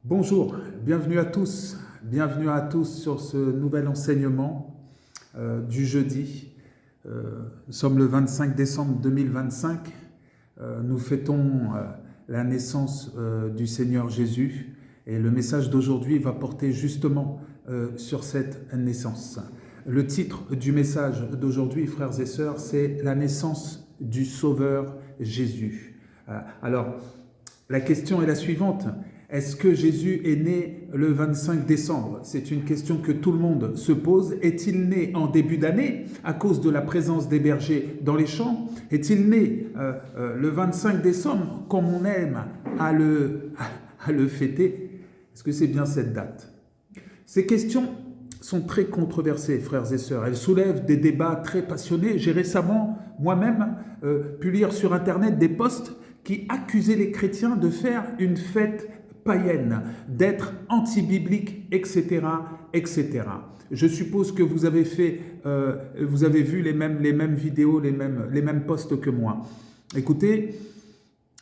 Bonjour, bienvenue à tous sur ce nouvel enseignement du jeudi. Nous sommes le 25 décembre 2025, nous fêtons la naissance du Seigneur Jésus et le message d'aujourd'hui va porter justement sur cette naissance. Le titre du message d'aujourd'hui, frères et sœurs, c'est la naissance du Sauveur Jésus. Alors, la question est la suivante. Est-ce que Jésus est né le 25 décembre? C'est une question que tout le monde se pose. Est-il né en début d'année à cause de la présence des bergers dans les champs? Est-il né le 25 décembre comme on aime à le fêter? Est-ce que c'est bien cette date? Ces questions sont très controversées, frères et sœurs. Elles soulèvent des débats très passionnés. J'ai récemment, moi-même, pu lire sur Internet des posts qui accusaient les chrétiens de faire une fête païenne, d'être anti-biblique, etc., etc. Je suppose que vous avez vu les mêmes vidéos, les mêmes posts que moi. Écoutez,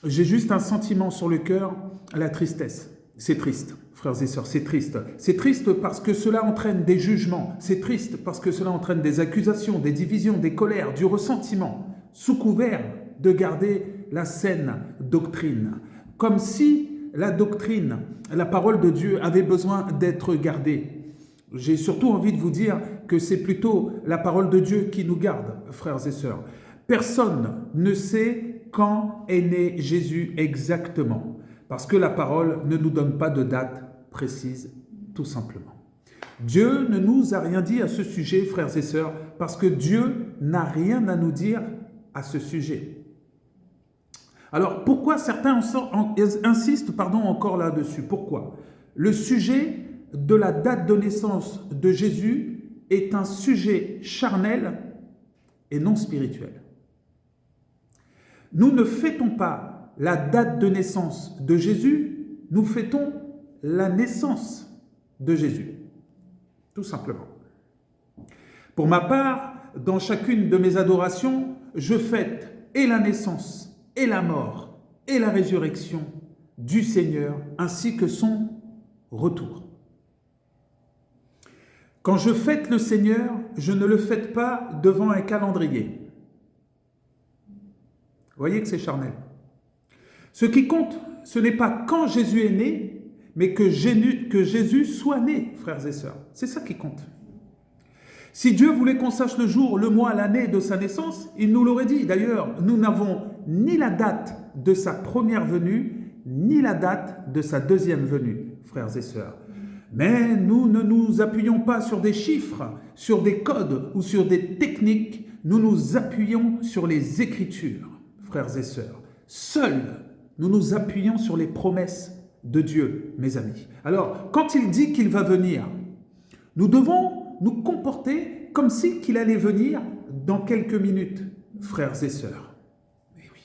j'ai juste un sentiment sur le cœur, la tristesse. C'est triste, frères et sœurs, c'est triste. C'est triste parce que cela entraîne des jugements. C'est triste parce que cela entraîne des accusations, des divisions, des colères, du ressentiment, sous couvert de garder la saine doctrine. Comme si la doctrine, la parole de Dieu avait besoin d'être gardée. J'ai surtout envie de vous dire que c'est plutôt la parole de Dieu qui nous garde, frères et sœurs. Personne ne sait quand est né Jésus exactement, parce que la parole ne nous donne pas de date précise, tout simplement. Dieu ne nous a rien dit à ce sujet, frères et sœurs, parce que Dieu n'a rien à nous dire à ce sujet. Alors, pourquoi certains insistent encore là-dessus? Pourquoi? Le sujet de la date de naissance de Jésus est un sujet charnel et non spirituel. Nous ne fêtons pas la date de naissance de Jésus, nous fêtons la naissance de Jésus, tout simplement. Pour ma part, dans chacune de mes adorations, je fête et la naissance et la mort et la résurrection du Seigneur, ainsi que son retour. Quand je fête le Seigneur, je ne le fête pas devant un calendrier. Vous voyez que c'est charnel. Ce qui compte, ce n'est pas quand Jésus est né, mais que Jésus soit né, frères et sœurs. C'est ça qui compte. Si Dieu voulait qu'on sache le jour, le mois, l'année de sa naissance, il nous l'aurait dit. D'ailleurs, nous n'avons ni la date de sa première venue, ni la date de sa deuxième venue, frères et sœurs. Mais nous ne nous appuyons pas sur des chiffres, sur des codes ou sur des techniques. Nous nous appuyons sur les Écritures, frères et sœurs. Seuls, nous nous appuyons sur les promesses de Dieu, mes amis. Alors, quand il dit qu'il va venir, nous devons nous comporter comme si qu'il allait venir dans quelques minutes, frères et sœurs. Mais oui.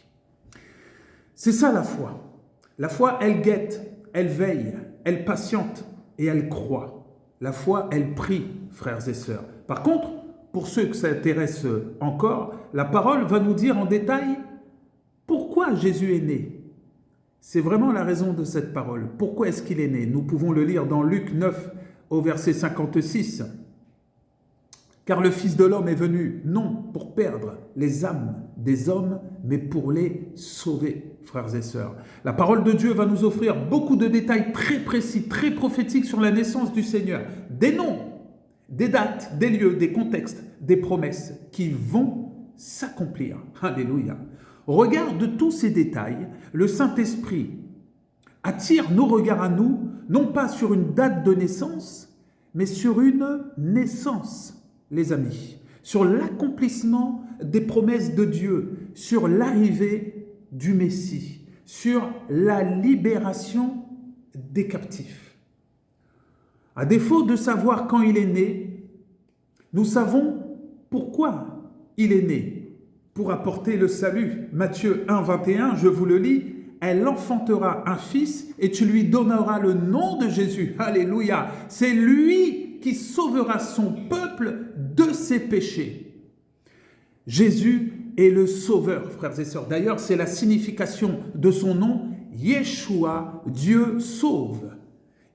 C'est ça la foi. La foi, elle guette, elle veille, elle patiente et elle croit. La foi, elle prie, frères et sœurs. Par contre, pour ceux que ça intéresse encore, la parole va nous dire en détail pourquoi Jésus est né. C'est vraiment la raison de cette parole. Pourquoi est-ce qu'il est né? Nous pouvons le lire dans Luc 9 au verset 56. Car le Fils de l'homme est venu, non pour perdre les âmes des hommes, mais pour les sauver, frères et sœurs. La parole de Dieu va nous offrir beaucoup de détails très précis, très prophétiques sur la naissance du Seigneur. Des noms, des dates, des lieux, des contextes, des promesses qui vont s'accomplir. Alléluia. Au regard de tous ces détails, le Saint-Esprit attire nos regards à nous, non pas sur une date de naissance, mais sur une naissance. Les amis, sur l'accomplissement des promesses de Dieu, sur l'arrivée du Messie, sur la libération des captifs. À défaut de savoir quand il est né, nous savons pourquoi il est né, pour apporter le salut. Matthieu 1, 21, je vous le lis, « Elle enfantera un fils et tu lui donneras le nom de Jésus. » Alléluia, c'est lui qui sauvera son peuple de ses péchés. Jésus est le sauveur, frères et sœurs. D'ailleurs, c'est la signification de son nom, Yeshua, Dieu sauve.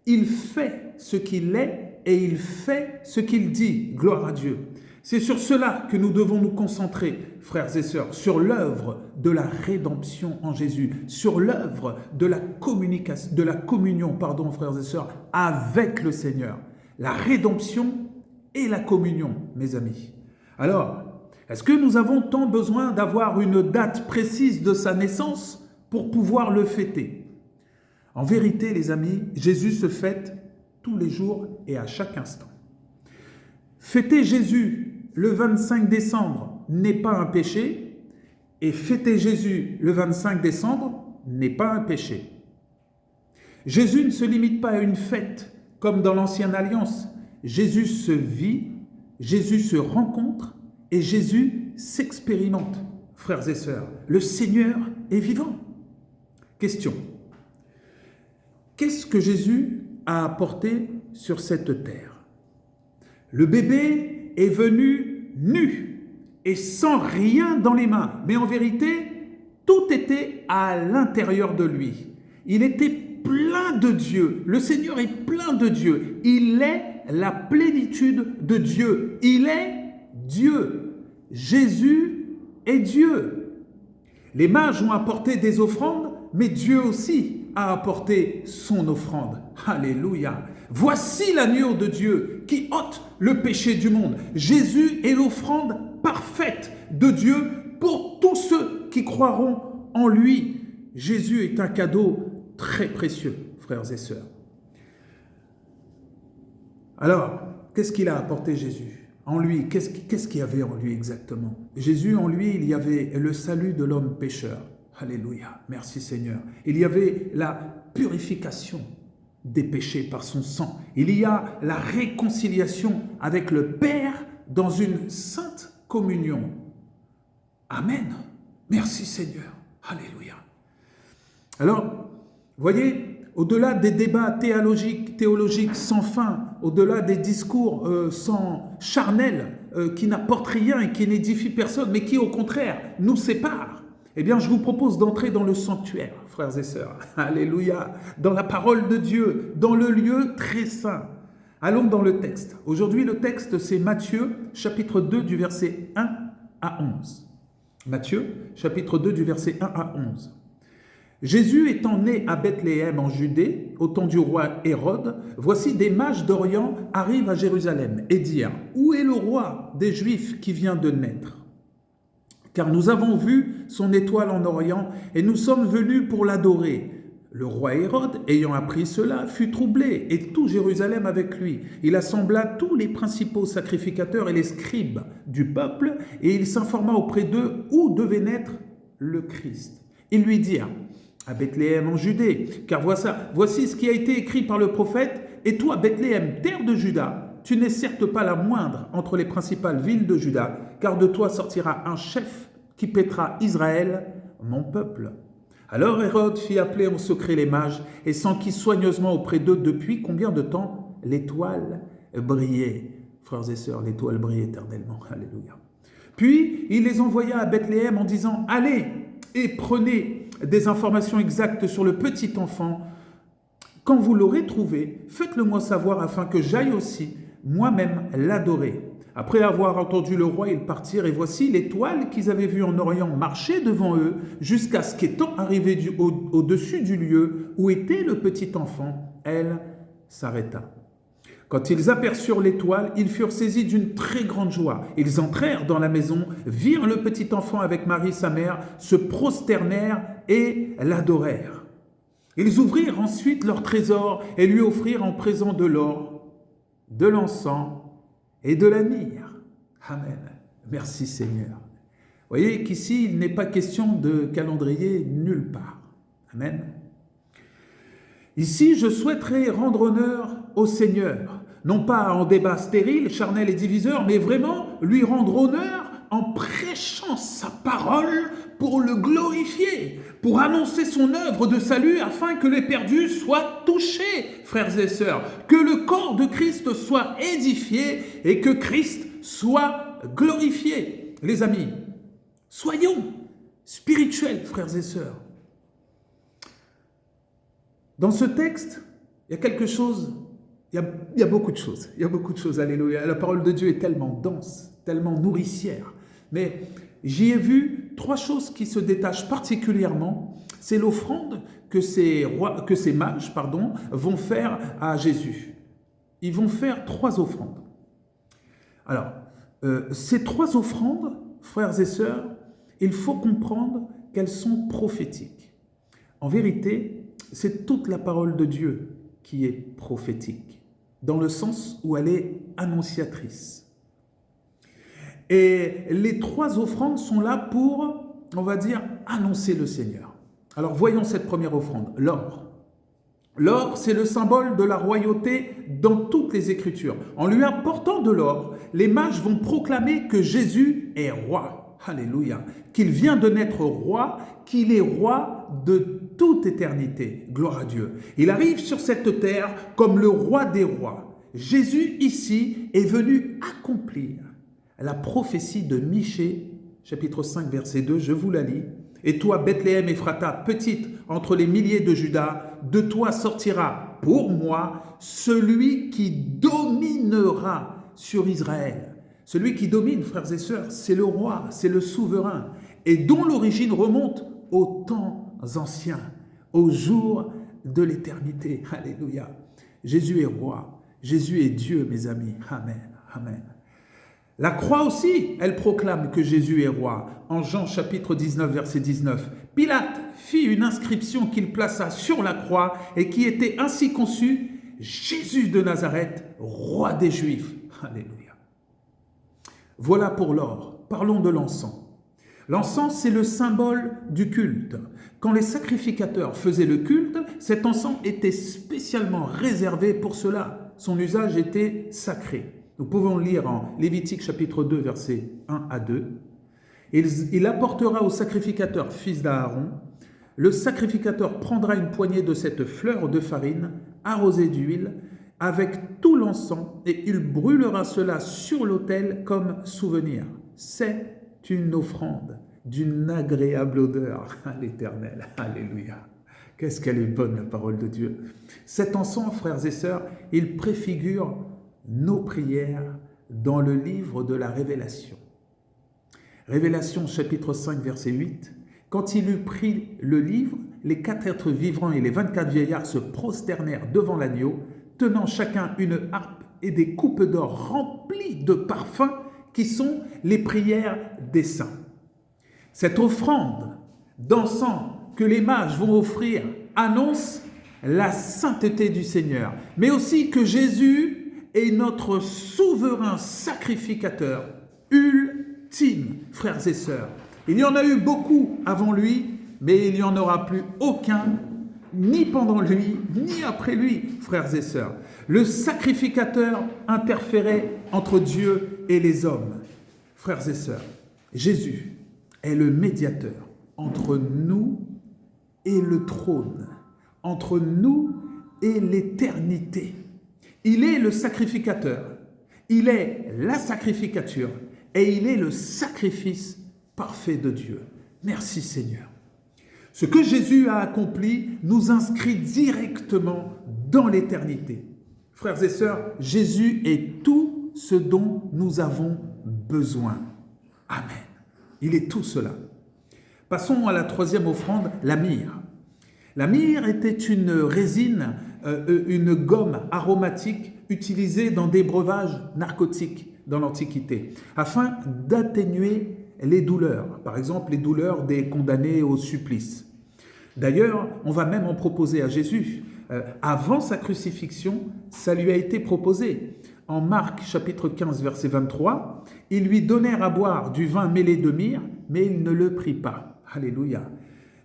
Il fait ce qu'il est et il fait ce qu'il dit. Gloire à Dieu. C'est sur cela que nous devons nous concentrer, frères et sœurs, sur l'œuvre de la rédemption en Jésus, sur l'œuvre de la communion, frères et sœurs, avec le Seigneur. La rédemption et la communion, mes amis. Alors, est-ce que nous avons tant besoin d'avoir une date précise de sa naissance pour pouvoir le fêter? En vérité, les amis, Jésus se fête tous les jours et à chaque instant. Fêter Jésus le 25 décembre n'est pas un péché, et fêter Jésus le 25 décembre n'est pas un péché. Jésus ne se limite pas à une fête comme dans l'Ancienne Alliance. Jésus se vit, Jésus se rencontre et Jésus s'expérimente. Frères et sœurs, le Seigneur est vivant. Question. Qu'est-ce que Jésus a apporté sur cette terre? Le bébé est venu nu et sans rien dans les mains. Mais en vérité, tout était à l'intérieur de lui. Il était plein de Dieu. Le Seigneur est plein de Dieu. Il est la plénitude de Dieu. Il est Dieu. Jésus est Dieu. Les mages ont apporté des offrandes, mais Dieu aussi a apporté son offrande. Alléluia. Voici l'agneau de Dieu qui ôte le péché du monde. Jésus est l'offrande parfaite de Dieu pour tous ceux qui croiront en lui. Jésus est un cadeau très précieux, frères et sœurs. Alors, qu'est-ce qu'il a apporté Jésus? En lui, qu'est-ce qu'il y avait en lui exactement? Jésus, en lui, il y avait le salut de l'homme pécheur. Alléluia, merci Seigneur. Il y avait la purification des péchés par son sang. Il y a la réconciliation avec le Père dans une sainte communion. Amen. Merci Seigneur. Alléluia. Alors, voyez, au-delà des débats théologiques sans fin, au-delà des discours sans charnels qui n'apportent rien et qui n'édifient personne, mais qui au contraire nous séparent, eh bien, je vous propose d'entrer dans le sanctuaire, frères et sœurs. Alléluia. Dans la parole de Dieu, dans le lieu très saint. Allons dans le texte. Aujourd'hui, le texte, c'est Matthieu, chapitre 2, du verset 1 à 11. Matthieu, chapitre 2, du verset 1 à 11. Jésus étant né à Bethléem en Judée, au temps du roi Hérode, voici des mages d'Orient arrivent à Jérusalem et dirent « Où est le roi des Juifs qui vient de naître ? Car nous avons vu son étoile en Orient et nous sommes venus pour l'adorer. » Le roi Hérode, ayant appris cela, fut troublé et tout Jérusalem avec lui. Il assembla tous les principaux sacrificateurs et les scribes du peuple et il s'informa auprès d'eux où devait naître le Christ. Ils lui dirent « À Bethléem en Judée, car voici ce qui a été écrit par le prophète. Et toi, Bethléem, terre de Juda, tu n'es certes pas la moindre entre les principales villes de Juda, car de toi sortira un chef qui paîtra Israël, mon peuple. » Alors Hérode fit appeler en secret les mages et s'enquit soigneusement auprès d'eux depuis combien de temps l'étoile brillait. Frères et sœurs, l'étoile brille éternellement. Alléluia. Puis il les envoya à Bethléem en disant « Allez et prenez des informations exactes sur le petit enfant. Quand vous l'aurez trouvé, faites-le moi savoir afin que j'aille aussi moi-même l'adorer. » Après avoir entendu le roi, ils partirent, et voici l'étoile qu'ils avaient vue en Orient marcher devant eux, jusqu'à ce qu'étant arrivée au-dessus du lieu où était le petit enfant, elle s'arrêta. Quand ils aperçurent l'étoile, ils furent saisis d'une très grande joie. Ils entrèrent dans la maison, virent le petit enfant avec Marie sa mère, se prosternèrent et l'adorèrent. Ils ouvrirent ensuite leur trésor et lui offrirent en présent de l'or, de l'encens et de la myrrhe. Amen. Merci Seigneur. Voyez qu'ici, il n'est pas question de calendrier nulle part. Amen. Ici, je souhaiterais rendre honneur au Seigneur, non pas en débat stérile, charnel et diviseur, mais vraiment lui rendre honneur en prêchant sa parole pour le glorifier, pour annoncer son œuvre de salut afin que les perdus soient touchés, frères et sœurs, que le corps de Christ soit édifié et que Christ soit glorifié. Les amis, soyons spirituels, frères et sœurs. Dans ce texte, Il y a quelque chose, il y a beaucoup de choses. Il y a beaucoup de choses, alléluia. La parole de Dieu est tellement dense, tellement nourricière. Mais j'y ai vu 3 choses qui se détachent particulièrement. C'est l'offrande que ces mages vont faire à Jésus. Ils vont faire 3 offrandes. Alors, ces 3 offrandes, frères et sœurs, il faut comprendre qu'elles sont prophétiques. En vérité, c'est toute la parole de Dieu qui est prophétique, dans le sens où elle est annonciatrice. Et les 3 offrandes sont là pour, on va dire, annoncer le Seigneur. Alors voyons cette première offrande, l'or. L'or, c'est le symbole de la royauté dans toutes les Écritures. En lui apportant de l'or, les mages vont proclamer que Jésus est roi. Alléluia. Qu'il vient de naître roi, qu'il est roi de toute éternité. Gloire à Dieu. Il arrive sur cette terre comme le roi des rois. Jésus, ici, est venu accomplir la prophétie de Michée, chapitre 5, verset 2, je vous la lis. Et toi, Bethléem Ephrata, petite entre les milliers de Juda, de toi sortira pour moi celui qui dominera sur Israël. Celui qui domine, frères et sœurs, c'est le roi, c'est le souverain, et dont l'origine remonte aux temps anciens, aux jours de l'éternité. Alléluia. Jésus est roi, Jésus est Dieu, mes amis. Amen, amen. La croix aussi, elle proclame que Jésus est roi. En Jean chapitre 19, verset 19, Pilate fit une inscription qu'il plaça sur la croix et qui était ainsi conçue, Jésus de Nazareth, roi des Juifs. Alléluia. Voilà pour l'or. Parlons de l'encens. L'encens, c'est le symbole du culte. Quand les sacrificateurs faisaient le culte, cet encens était spécialement réservé pour cela. Son usage était sacré. Nous pouvons lire en Lévitique chapitre 2, versets 1 à 2. Il apportera au sacrificateur, fils d'Aaron, le sacrificateur prendra une poignée de cette fleur de farine arrosée d'huile avec tout l'encens et il brûlera cela sur l'autel comme souvenir. C'est une offrande d'une agréable odeur à l'Éternel. Alléluia. Qu'est-ce qu'elle est bonne la parole de Dieu. Cet encens, frères et sœurs, il préfigure nos prières dans le livre de la Révélation. Révélation chapitre 5 verset 8. Quand il eut pris le livre, les 4 êtres vivants et les 24 vieillards se prosternèrent devant l'agneau, tenant chacun une harpe et des coupes d'or remplies de parfums qui sont les prières des saints. Cette offrande d'encens que les mages vont offrir annonce la sainteté du Seigneur, mais aussi que Jésus est notre souverain sacrificateur ultime, frères et sœurs. Il y en a eu beaucoup avant lui, mais il n'y en aura plus aucun, ni pendant lui, ni après lui, frères et sœurs. Le sacrificateur interférait entre Dieu et les hommes. Frères et sœurs, Jésus est le médiateur entre nous et le trône, entre nous et l'éternité. Il est le sacrificateur, il est la sacrificature et il est le sacrifice parfait de Dieu. Merci Seigneur. Ce que Jésus a accompli nous inscrit directement dans l'éternité. Frères et sœurs, Jésus est tout ce dont nous avons besoin. Amen. Il est tout cela. Passons à la 3e offrande, la myrrhe. La myrrhe était une résine, une gomme aromatique utilisée dans des breuvages narcotiques dans l'Antiquité, afin d'atténuer les douleurs, par exemple les douleurs des condamnés au supplice. D'ailleurs, on va même en proposer à Jésus. Avant sa crucifixion, ça lui a été proposé. En Marc chapitre 15, verset 23, ils lui donnèrent à boire du vin mêlé de myrrhe, mais il ne le prit pas. Alléluia.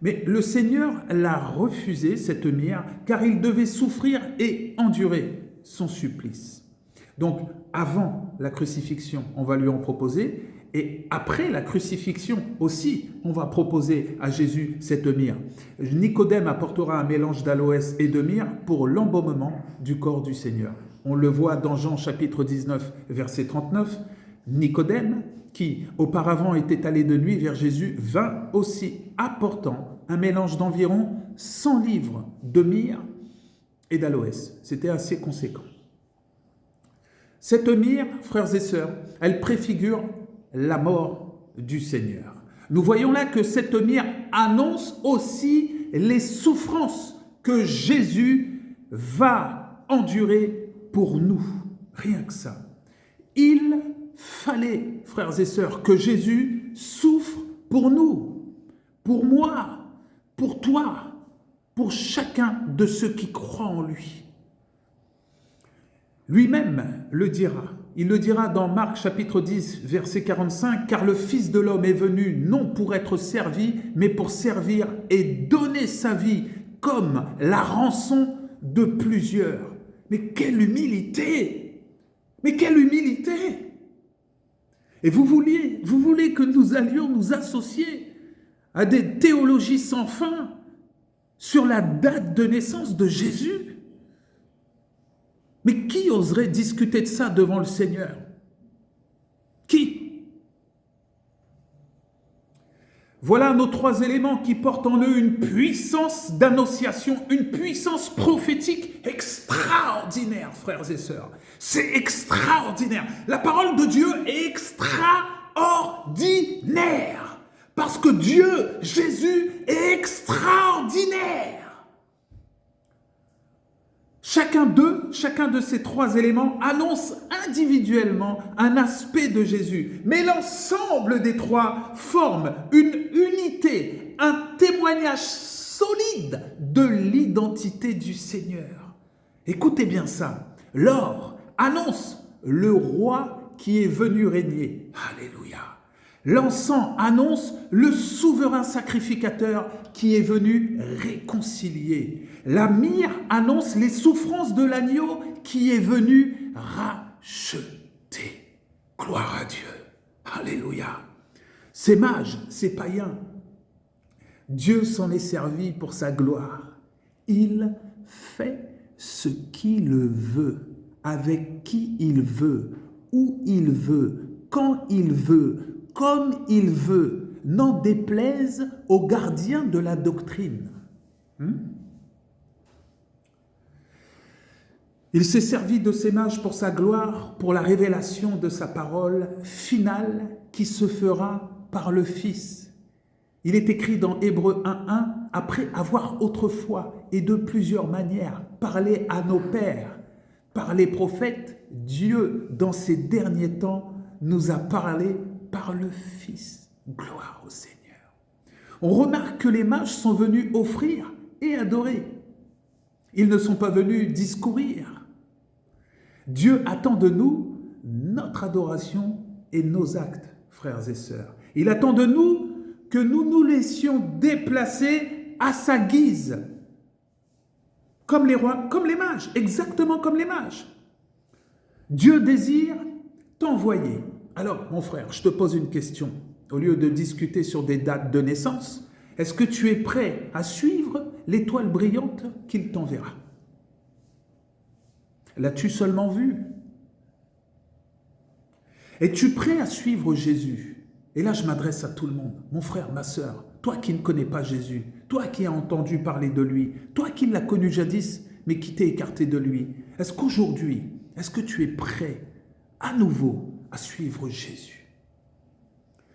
Mais le Seigneur l'a refusé, cette myrrhe, car il devait souffrir et endurer son supplice. Donc, avant la crucifixion, on va lui en proposer, et après la crucifixion aussi, on va proposer à Jésus cette myrrhe. Nicodème apportera un mélange d'aloès et de myrrhe pour l'embaumement du corps du Seigneur. On le voit dans Jean chapitre 19, verset 39. Nicodème, qui auparavant était allé de nuit vers Jésus, vint aussi apportant un mélange d'environ 100 livres de myrrhe et d'aloès. C'était assez conséquent. Cette myrrhe, frères et sœurs, elle préfigure la mort du Seigneur. Nous voyons là que cette myrrhe annonce aussi les souffrances que Jésus va endurer pour nous. Rien que ça. Il fallait, frères et sœurs, que Jésus souffre pour nous, pour moi, pour toi, pour chacun de ceux qui croient en lui. Lui-même le dira. Il le dira dans Marc chapitre 10, verset 45, « Car le Fils de l'homme est venu non pour être servi, mais pour servir et donner sa vie comme la rançon de plusieurs. » Mais quelle humilité! Mais quelle humilité! Et vous voulez que nous allions nous associer à des théologies sans fin sur la date de naissance de Jésus? Mais qui oserait discuter de ça devant le Seigneur? Qui? Voilà nos trois éléments qui portent en eux une puissance d'annonciation, une puissance prophétique extraordinaire, frères et sœurs. C'est extraordinaire. La parole de Dieu est extraordinaire. Parce que Dieu, Jésus, est extraordinaire. Chacun de ces trois éléments annonce individuellement un aspect de Jésus. Mais l'ensemble des trois forme une unité, un témoignage solide de l'identité du Seigneur. Écoutez bien ça. L'or annonce le roi qui est venu régner. Alléluia. L'encens annonce le souverain sacrificateur qui est venu réconcilier. La myrrhe annonce les souffrances de l'agneau qui est venu racheter. Gloire à Dieu. Alléluia. Ces mages, ces païens, Dieu s'en est servi pour sa gloire. Il fait ce qu'il veut, avec qui il veut, où il veut, quand il veut, comme il veut, n'en déplaise aux gardiens de la doctrine. Il s'est servi de ces mages pour sa gloire, pour la révélation de sa parole finale qui se fera par le Fils. Il est écrit dans Hébreux 1.1, « Après avoir autrefois et de plusieurs manières parlé à nos pères, par les prophètes, Dieu, dans ces derniers temps, nous a parlé par le Fils. » Gloire au Seigneur. On remarque que les mages sont venus offrir et adorer. Ils ne sont pas venus discourir. Dieu attend de nous notre adoration et nos actes, frères et sœurs. Il attend de nous que nous nous laissions déplacer à sa guise. Comme les rois, comme les mages, exactement comme les mages. Dieu désire t'envoyer. Alors, mon frère, je te pose une question. Au lieu de discuter sur des dates de naissance, est-ce que tu es prêt à suivre l'étoile brillante qu'il t'enverra? L'as-tu seulement vu? Es-tu prêt à suivre Jésus? Et là, je m'adresse à tout le monde. Mon frère, ma sœur, toi qui ne connais pas Jésus, toi qui as entendu parler de lui, toi qui l'as connu jadis, mais qui t'es écarté de lui, est-ce qu'aujourd'hui, est-ce que tu es prêt à nouveau à suivre Jésus?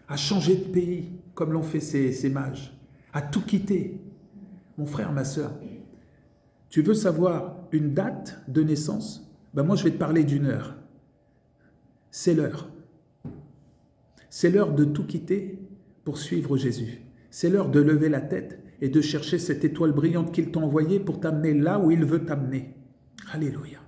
À changer de pays, comme l'ont fait ces mages, à tout quitter? Mon frère, ma sœur, tu veux savoir une date de naissance? Ben moi, je vais te parler d'une heure. C'est l'heure. C'est l'heure de tout quitter pour suivre Jésus. C'est l'heure de lever la tête et de chercher cette étoile brillante qu'il t'a envoyée pour t'amener là où il veut t'amener. Alléluia.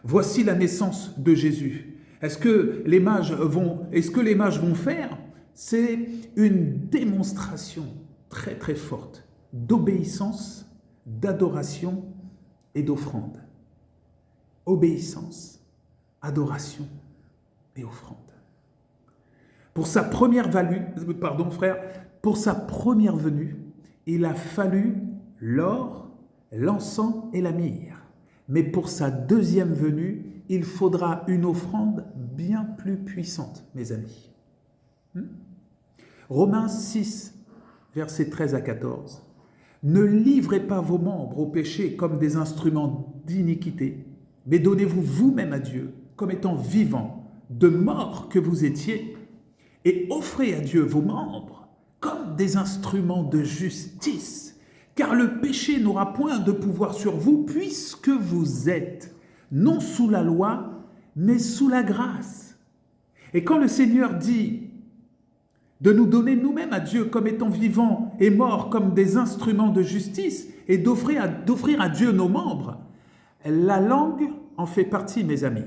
Voici la naissance de Jésus. Est-ce que les mages vont faire? C'est une démonstration très très forte d'obéissance, d'adoration et d'offrande. Obéissance, adoration et offrande. Pour sa première venue, il a fallu l'or, l'encens et la myrrhe. Mais pour sa deuxième venue, il faudra une offrande bien plus puissante, mes amis. Romains 6, versets 13 à 14. Ne livrez pas vos membres au péché comme des instruments d'iniquité, mais donnez-vous vous-même à Dieu comme étant vivants, de mort que vous étiez, et offrez à Dieu vos membres comme des instruments de justice, car le péché n'aura point de pouvoir sur vous, puisque vous êtes non sous la loi, mais sous la grâce. Et quand le Seigneur dit de nous donner nous-mêmes à Dieu comme étant vivants et morts comme des instruments de justice, et d'offrir à Dieu nos membres, la langue en fait partie, mes amis.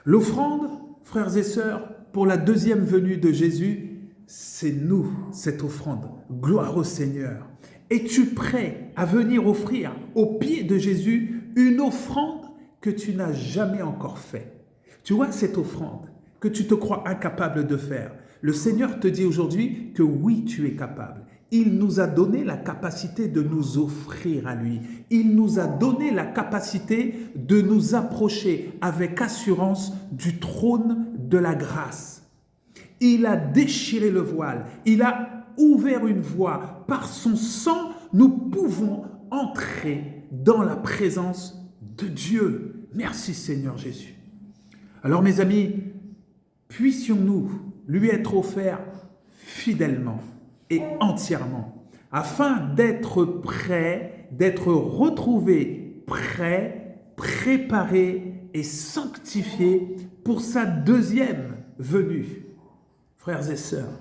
L'offrande, frères et sœurs, pour la deuxième venue de Jésus, c'est nous, cette offrande. Gloire au Seigneur. Es-tu prêt à venir offrir aux pieds de Jésus une offrande que tu n'as jamais encore faite? Tu vois, cette offrande que tu te crois incapable de faire, le Seigneur te dit aujourd'hui que oui, tu es capable. Il nous a donné la capacité de nous offrir à lui. Il nous a donné la capacité de nous approcher avec assurance du trône de la grâce. Il a déchiré le voile. Il a ouvert une voie. Par son sang, nous pouvons entrer dans la présence de Dieu. Merci Seigneur Jésus. Alors mes amis, puissions-nous lui être offerts fidèlement et entièrement, afin d'être prêts, d'être retrouvés prêts, préparés et sanctifiés pour sa deuxième venue. Frères et sœurs,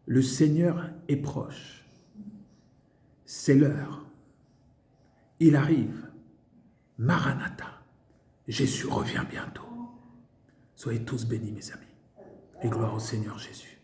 le Seigneur est proche. C'est l'heure. Il arrive. Maranatha. Jésus revient bientôt. Soyez tous bénis, mes amis. Et gloire au Seigneur Jésus.